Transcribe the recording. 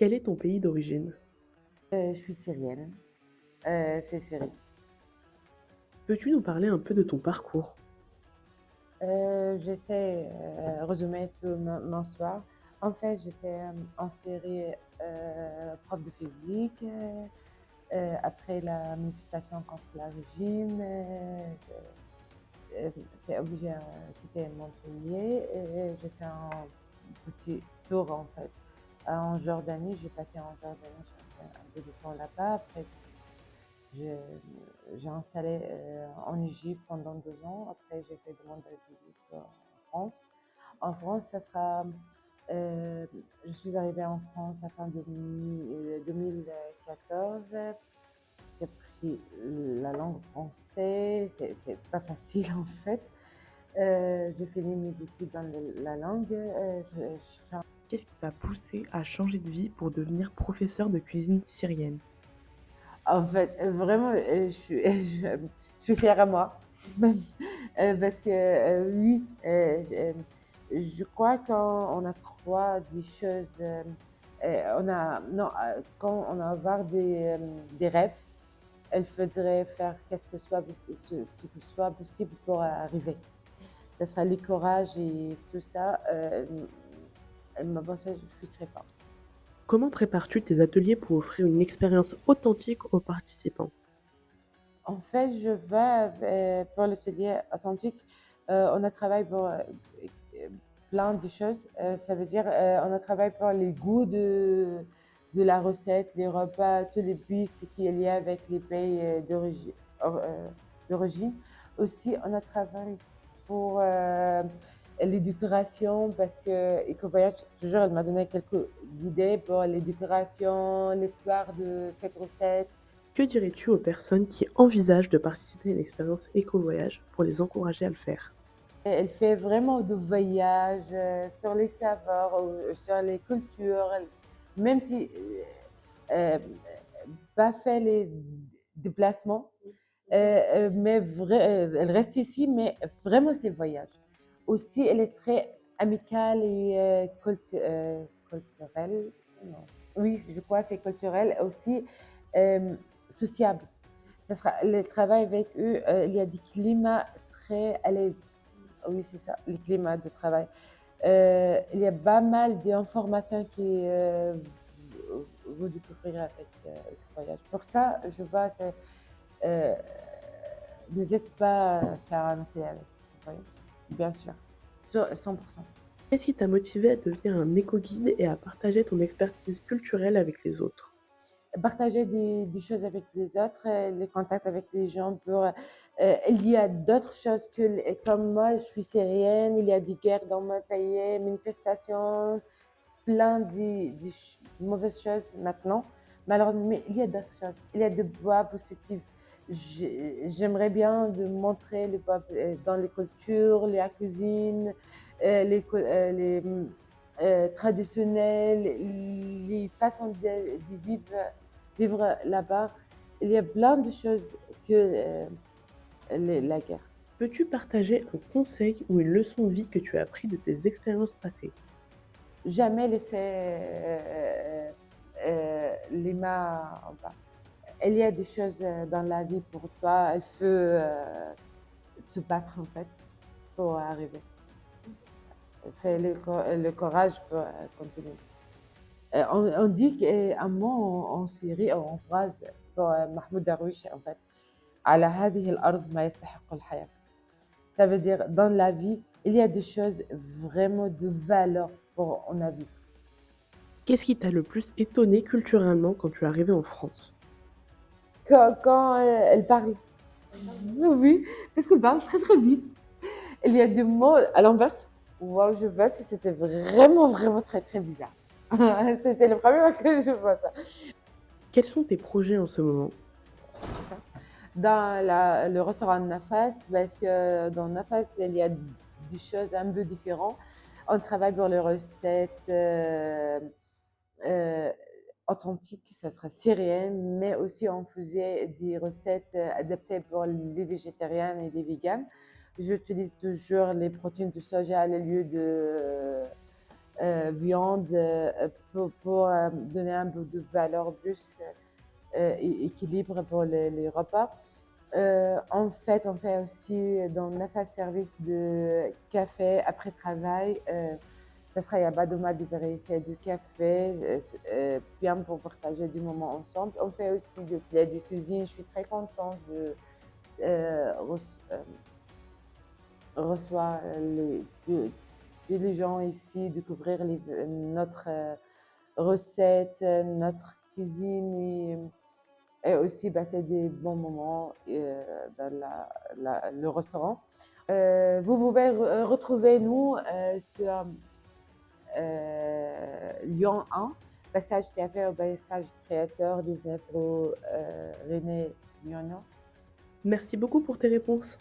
Quel est ton pays d'origine? Je suis syrienne, c'est Syrie. Peux-tu nous parler un peu de ton parcours? J'essaie résumer tout mon histoire. En fait, j'étais en Syrie prof de physique. Après la manifestation contre le régime, c'est obligé à quitter mon pays. Et j'ai fait un petit tour en fait en Jordanie. J'ai passé en Jordanie, j'ai fait un peu de temps là-bas. Après, j'ai j'ai installé en Égypte pendant 2 ans. Après, j'ai fait demande d'asile en France. En France, ça sera. euh, je suis arrivée en France à fin 2014. J'ai appris la langue française. C'est pas facile en fait. J'ai fini mes études dans la langue. Qu'est-ce qui t'a poussé à changer de vie pour devenir professeur de cuisine syrienne? En fait, vraiment, je suis fière à moi. Même, parce que oui, je crois quand on a croit des choses, on a, non, quand on a avoir des rêves, il faudrait faire qu'est-ce que soit, ce que soit possible pour arriver. Ça sera le courage et tout ça. Bon, ça, je suis très forte. Comment prépares-tu tes ateliers pour offrir une expérience authentique aux participants? En fait, je vais pour l'atelier authentique. On a travaillé pour plein de choses. Ça veut dire on a travaillé pour les goûts de la recette, les repas, tous les ce qu'il y a avec les pays d'origine. Aussi, on a travaillé pour les décorations parce que EcoVoyage, toujours, elle m'a donné quelques idées pour les décorations, l'histoire de cette recette. Que dirais-tu aux personnes qui envisagent de participer à une expérience éco-voyage pour les encourager à le faire? Elle fait vraiment de voyages sur les saveurs, sur les cultures, même si euh, pas fait les déplacements, mais elle reste ici, mais vraiment c'est voyage. Aussi, elle est très amicale et culturelle. Non. Oui, je crois que c'est culturel. Aussi, euh, sociable. Ça sera le travail avec eux. Il y a des climats très à l'aise. Oui, c'est ça, le climat de travail. Il y a pas mal d'informations qui vous découvrirez avec le voyage. Pour ça, je vois, euh, n'hésite pas à faire un atelier avec le voyage, bien sûr, 100%. Qu'est-ce qui t'a motivé à devenir un éco-guide et à partager ton expertise culturelle avec les autres? Partager des choses avec les autres, les contacts avec les gens pour. Il y a d'autres choses comme moi, je suis syrienne, il y a des guerres dans mon pays, manifestations, plein de mauvaises choses maintenant. Malheureusement, mais il y a d'autres choses. Il y a des voix positives. J'aimerais bien de montrer les voix dans les cultures, la cuisine, les traditionnels, les façons de vivre là-bas. Il y a plein de choses que la guerre. Peux-tu partager un conseil ou une leçon de vie que tu as appris de tes expériences passées? Jamais laisser les mains en bas. Il y a des choses dans la vie pour toi, il faut se battre en fait pour arriver. Fais le courage pour continuer. On dit qu'un mot en Syrie ou en phrase pour Mahmoud Darwish en fait. على هذه الأرض ما يستحق الحياة. Ça veut dire dans la vie, il y a des choses vraiment de valeur pour en vivre. Qu'est-ce qui t'a le plus étonné culturellement quand tu es arrivé en France? Quand elle parle, oui, parce qu'elle parle très très vite. Il y a des mots à l'inverse. Wow, je vois ça, c'est vraiment, vraiment très, très bizarre. C'est le premier fois que je vois ça. Quels sont tes projets en ce moment? Dans le restaurant Nafas, parce que dans Nafas, il y a des choses un peu différentes. On travaille pour les recettes euh, authentiques, ça sera syrienne, mais aussi on faisait des recettes adaptées pour les végétariens et les véganes. J'utilise toujours les protéines de soja au lieu viande pour donner un peu de valeur plus équilibre pour les repas. En fait, on fait aussi dans Nafa service de café après travail. Ça sera Yabadouma de vérité de café, bien pour partager du moment ensemble. On fait aussi de l'aide de cuisine. Je suis très contente de recevoir les gens ici, découvrir notre recette, notre cuisine et aussi passer des bons moments dans le restaurant. Vous pouvez retrouver nous sur Lyon 1, passage café au passage créateur 19 rue René Lyon. Merci beaucoup pour tes réponses.